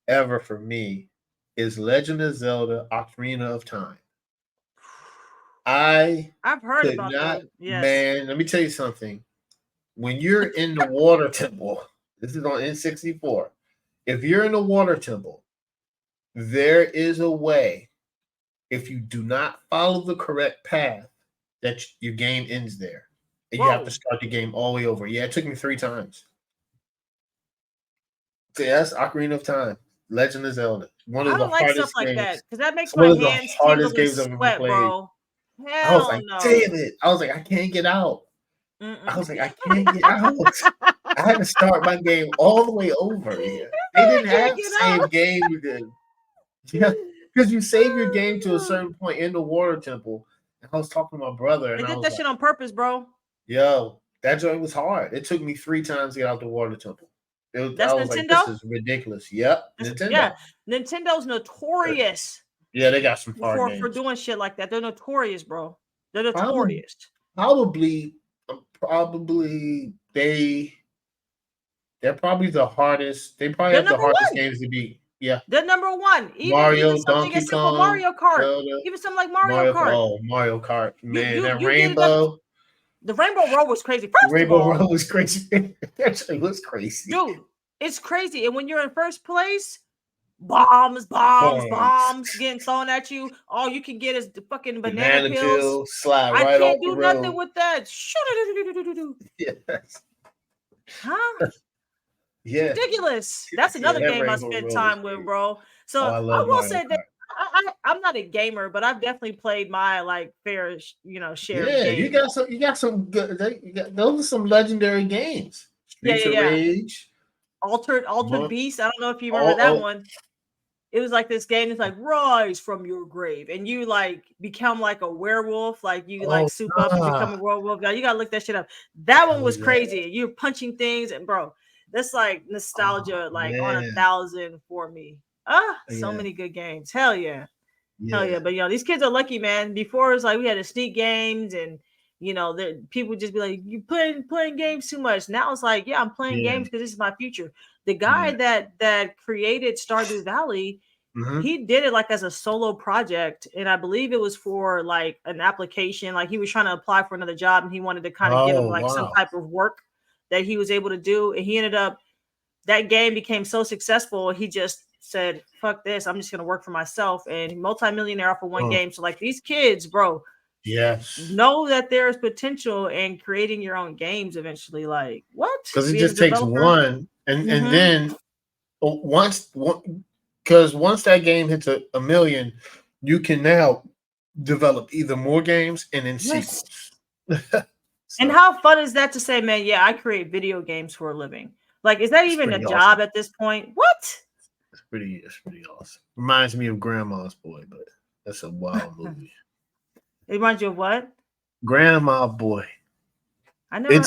ever for me is Legend of Zelda: Ocarina of Time. I've heard could about not, that. Yes. man. Let me tell you something. When you're in the water temple, this is on N64. If you're in the water temple, there is a way. If you do not follow the correct path, that your game ends there, and you have to start the game all the way over. Yeah, it took me 3 times. So yes, Ocarina of Time, Legend of Zelda, one I of the don't like stuff hardest like that games. because that makes It's my one of the hands tingle hardest and games I've ever sweat, played. bro. I was Hell like, no. damn it! I was like, I can't get out. I was Mm-mm. like, I can't get out. I had to start my game all the way over here. They didn't I can't have get save out. game then. Yeah, because you save your game to a certain point in the water temple. And I was talking to my brother, They and I did was that like, shit on purpose, bro. yo, that joint was hard. It took me 3 times to get out the water temple. I That's was like, this Nintendo. is ridiculous. Yep, Yeah, Nintendo. Nintendo's notorious Yeah, they got some hard for games. doing shit like that. They're notorious, bro. They're Probably, notorious. probably, probably they're probably the hardest. They probably They're have the number hardest one. games to beat. Yeah, They're number one. Even Mario, something Donkey as simple Kong, Mario Kart. Zelda, Even something like Mario Kart. Mario Kart. Man, that You get enough. Rainbow. The Rainbow Road was crazy. The First of Rainbow all, Road was crazy. It was crazy. dude, it's crazy. And when you're in first place, Bombs. bombs getting thrown at you. All you can get is the fucking banana pills. Slide I right off can't the do nothing road. with that. Yes. Huh? Yeah. Ridiculous. That's another That game I Rainbow spent Road was time with, crazy. bro. So Oh, I I love will Mario say that Kart. I'm not a gamer, but I've definitely played my like fair, share of Yeah, games. you got some good. Those are some legendary games. Streets of Yeah. Rage. Altered Beast. I don't know if you remember that Oh, one. It was like this game. It's like rise from your grave, and you like become like a werewolf. Like you like soup up and become a werewolf. Now you gotta look that shit up. That one was crazy. You're punching things, and bro, that's like nostalgia, like on 1,000 for me. So many good games. Hell yeah. Hell yeah. But these kids are lucky, man. Before it was like we had to sneak games and people would just be like, you playing games too much. Now it's like, yeah, I'm playing games because this is my future. The guy that created Stardew Valley, he did it like as a solo project, and I believe it was for like an application. Like he was trying to apply for another job, and he wanted to kind of get him like some type of work that he was able to do, and he ended up. That game became so successful, he just said, "Fuck this! I'm just gonna work for myself." And multimillionaire off of one game. So like these kids, bro, know that there's potential in creating your own games eventually. Like what? because it Being a just takes developer. one, and then once that game hits a million, you can now develop either more games and then sequels. And how fun is that to say, man? Yeah, I create video games for a living. Like, is that even a job at this point? What? It's pretty awesome. Reminds me of Grandma's Boy, but that's a wild movie. It reminds you of what? Grandma Boy. I never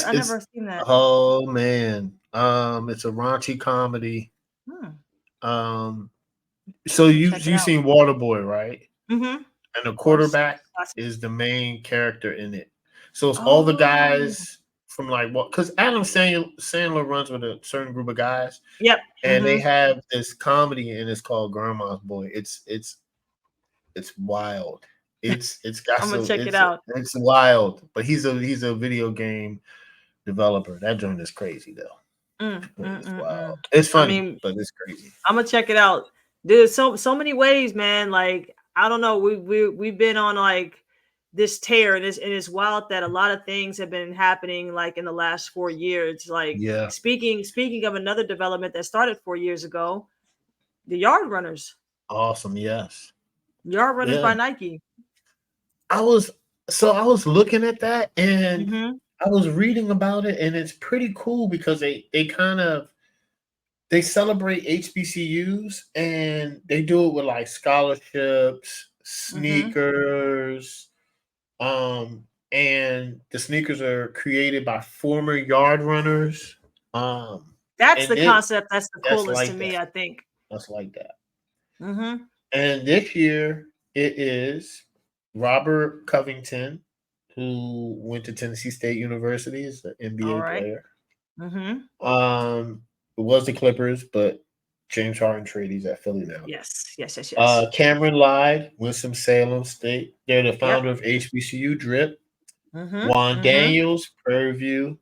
seen that. Oh man, it's a raunchy comedy. So you seen Waterboy, right? Mm-hmm. And the quarterback is the main character in it. So it's all the guys from like what? Because Adam Sandler runs with a certain group of guys. Yep. And they have this comedy, and it's called Grandma's Boy. It's wild. It's got I'm gonna some. check it out. It's wild, but he's a video game developer. That joint is crazy though. It's wild. It's funny, but it's crazy. I'm gonna check it out. There's so many ways, man. Like I don't know. We've been on like this tear, and it's wild that a lot of things have been happening like in the last 4 years. Like speaking of another development that started 4 years ago, the Yardrunners. Awesome, yes. Yardrunners by Nike. I was looking at that, and I was reading about it, and it's pretty cool because they celebrate HBCUs, and they do it with like scholarships, sneakers, and the sneakers are created by former Yardrunners. That's the concept that's the coolest like to me, I think. That's like that. And this year it is Robert Covington, who went to Tennessee State University, is an NBA player. It was the Clippers, but James Harden trade. He's at Philly now. Yes. Cameron lied. Winston Salem State. They're the Yep. founder of HBCU Drip. Mm-hmm. Juan Daniels, Prairie View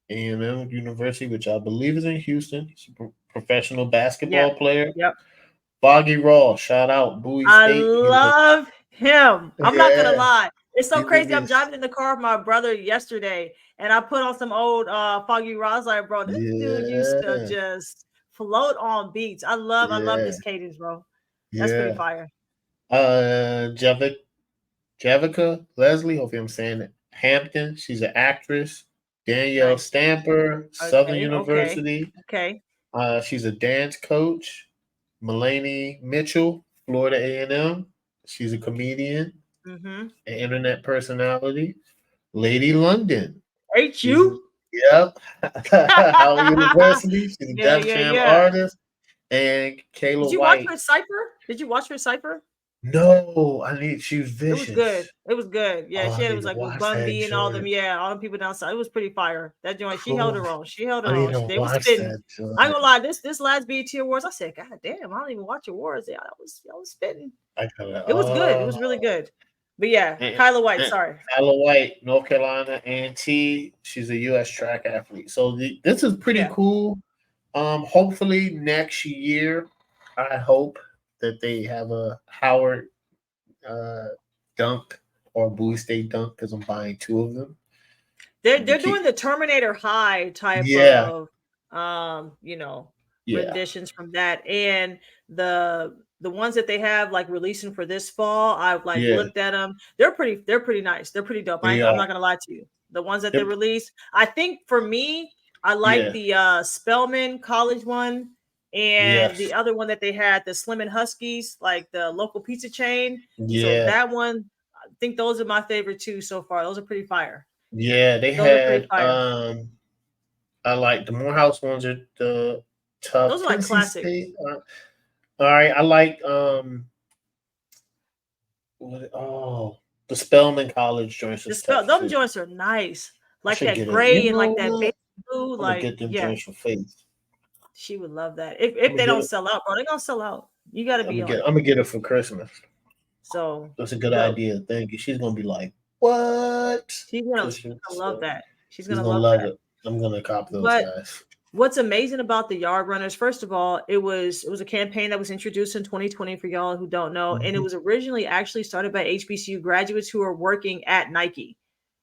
A&M University, which I believe is in Houston. He's a professional basketball player. Yep. Foggy Raw, shout out Bowie I State. love him. I'm not gonna lie. It's so He crazy. I'm is- driving in the car with my brother yesterday, and I put on some old Foggy Raw. I was like, bro, this dude used to just float on beats. I love this cadence, bro. That's pretty fire. Javica Leslie, hopefully I'm saying it. Hampton, she's an actress. Danielle Stamper, Southern University. Okay. She's a dance coach. Mulaney Mitchell, Florida A&M. She's a comedian, an internet personality. Lady London. HU? Yep. Howard University. She's a Def Jam artist. And Kayla Did you White. watch her cipher? No, she was vicious. It was good. Yeah, she had it was like with Bun B and all them. Yeah, all them people down south. It was pretty fire. That joint, she held her own. They were spitting. I ain't gonna lie, this last BET Awards, I said, God damn, I don't even watch awards. Yeah, I was spitting. It was good. It was really good. But yeah, Kyla White, sorry. Kyla White, North Carolina A&T. She's a U.S. track athlete. So this is pretty cool. Hopefully next year, I hope that they have a Howard dunk or Bowie State dunk because I'm buying 2 of them. They're doing the Terminator High type of renditions from that, and the ones that they have like releasing for this fall. I've looked at them. They're pretty nice. They're pretty dope. I'm not gonna lie to you. The ones that they released, I think for me, I like the Spelman College one. And the other one that they had, the Slim and Huskies, like the local pizza chain. Yeah. So that one, I think those are my favorite 2 so far. Those are pretty fire. Yeah, they had I like the Morehouse ones are the tough. Those are like classic. All right. I like the Spelman College joints. Them joints are nice. Like that gray and like that baby blue. Like get them joints for Faith. She would love that. If they don't sell out, bro, they're gonna sell out. You gotta be on. I'm gonna get it for Christmas. So that's a good idea. Thank you. She's gonna be like, "What?" She's gonna love that. She's gonna love it. I'm gonna cop those guys. What's amazing about the Yardrunners? First of all, it was a campaign that was introduced in 2020 for y'all who don't know, and it was originally actually started by HBCU graduates who are working at Nike,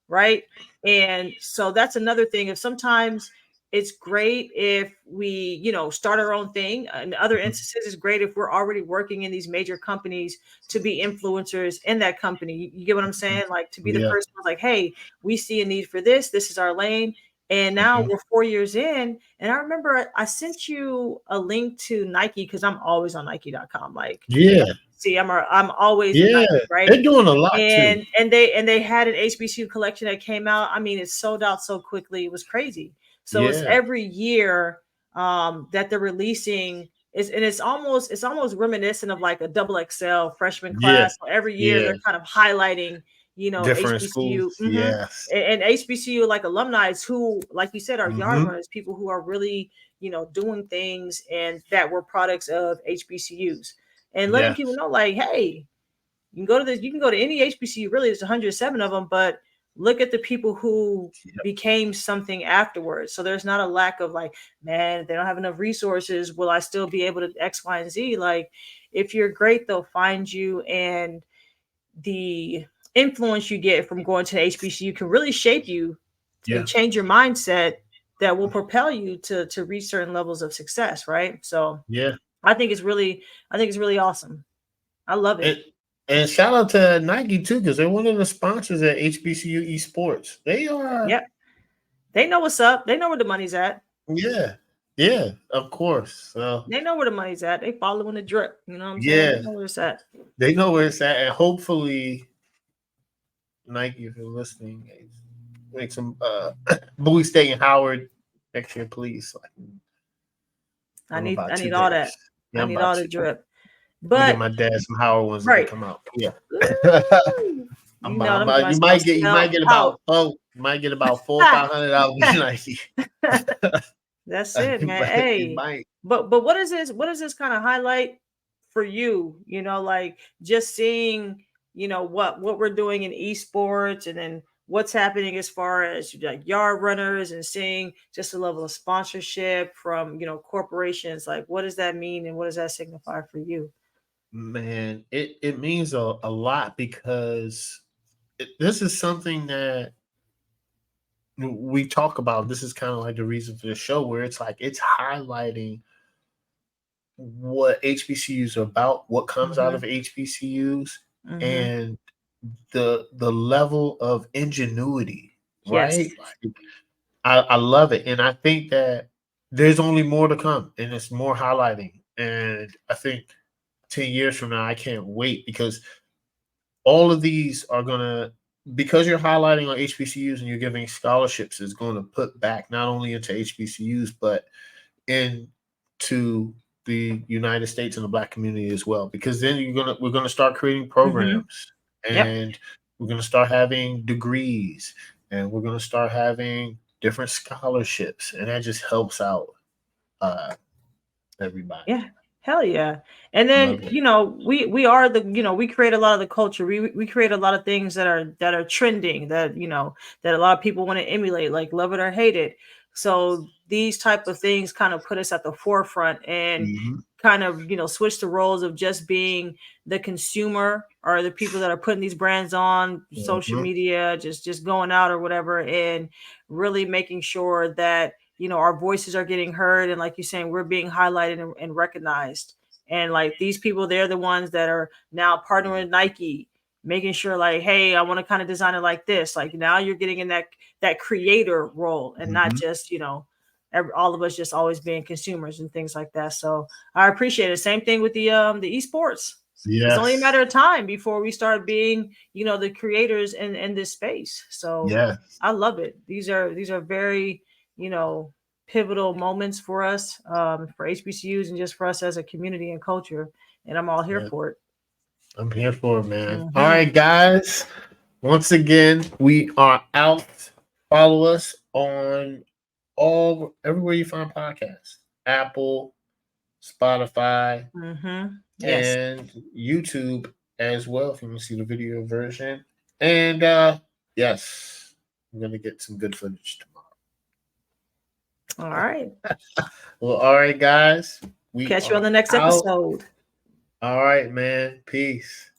right? And so that's another thing. If sometimes it's great if we, start our own thing. In other instances, it's great if we're already working in these major companies to be influencers in that company. You get what I'm saying? Like to be the person who's like, hey, we see a need for this. This is our lane. And now we're 4 years in. And I remember I sent you a link to Nike because I'm always on Nike.com. Like, see, I'm always Nike, right? They're doing a lot too. And they had an HBCU collection that came out. I mean, it sold out so quickly. It was crazy. So it's every year that they're releasing it's almost reminiscent of like a double XL freshman class. So every year they're kind of highlighting, different HBCU. Schools. Yes. And HBCU like alumni who, like you said, are Yardrunners, people who are really, doing things and that were products of HBCUs. And letting people know, like, hey, you can go to any HBCU, really, there's 107 of them, but look at the people who became something afterwards. So there's not a lack of like, man, if they don't have enough resources, will I still be able to X, Y, and Z? Like, if you're great, they'll find you. And the influence you get from going to the HBCU can really shape you to change your mindset that will propel you to reach certain levels of success, right? So I think it's really awesome. I love it. And shout out to Nike too, because they're one of the sponsors at HBCU Esports. They are. Yep. They know what's up. They know where the money's at. Yeah. Yeah, of course. So they know where the money's at. They following the drip. You know what I'm saying? They know where it's at. They know where it's at. And hopefully, Nike, if you're listening, make some Bowie State and Howard next year, please. I need all that. I need all the drip. But my dad some Howard ones to come out. Yeah. you might get about $400-$500 Nike. That's it, man. It Hey, might. but what is this? What does this kind of highlight for you? You know, like just seeing, what we're doing in esports, and then what's happening as far as like yard runners, and seeing just the level of sponsorship from corporations. Like, what does that mean, and what does that signify for you? Man, it means a lot because this is something that we talk about. This is kind of like the reason for the show, where it's like it's highlighting what HBCUs are about, what comes out Mm-hmm. of HBCUs, Mm-hmm. and the level of ingenuity, Yes. right? I love it, and I think that there's only more to come, and it's more highlighting. And I think 10 years from now, I can't wait because all of these are gonna, because you're highlighting on HBCUs and you're giving scholarships, is going to put back not only into HBCUs but into the United States and the Black community as well. Because then we're gonna start creating Mm-hmm. programs, Yep. and we're gonna start having degrees, and we're gonna start having different scholarships, and that just helps out uh, everybody. Yeah. Hell yeah. And I then, love it. we are we create a lot of the culture. We create a lot of things that are trending, that a lot of people want to emulate, like love it or hate it. So these type of things kind of put us at the forefront, and Mhm, kind of, switch the roles of just being the consumer, or the people that are putting these brands on social mhm, media, just going out or whatever, and really making sure that our voices are getting heard, and like you're saying, we're being highlighted and recognized. And like these people, they're the ones that are now partnering with Nike, making sure like, hey, I want to kind of design it like this. Like now you're getting in that creator role, and not mhm. just all of us just always being consumers and things like that. So I appreciate it. Same thing with the esports. It's only a Yes, matter of time before we start being, the creators in this space. So yes, I love it. These are very, you know, pivotal moments for us, for HBCUs, and just for us as a community and culture. And I'm all here yeah. for it. I'm here for it, man. All Hmm. right, guys. Once again, we are out. Follow us on all everywhere you find podcasts: Apple, Spotify, Hmm. Yes. and YouTube as well. If you want to see the video version, and yes, I'm gonna get some good footage All right. tomorrow. Well, all right, guys. We Catch you on are the next out. episode. All right, man. Peace.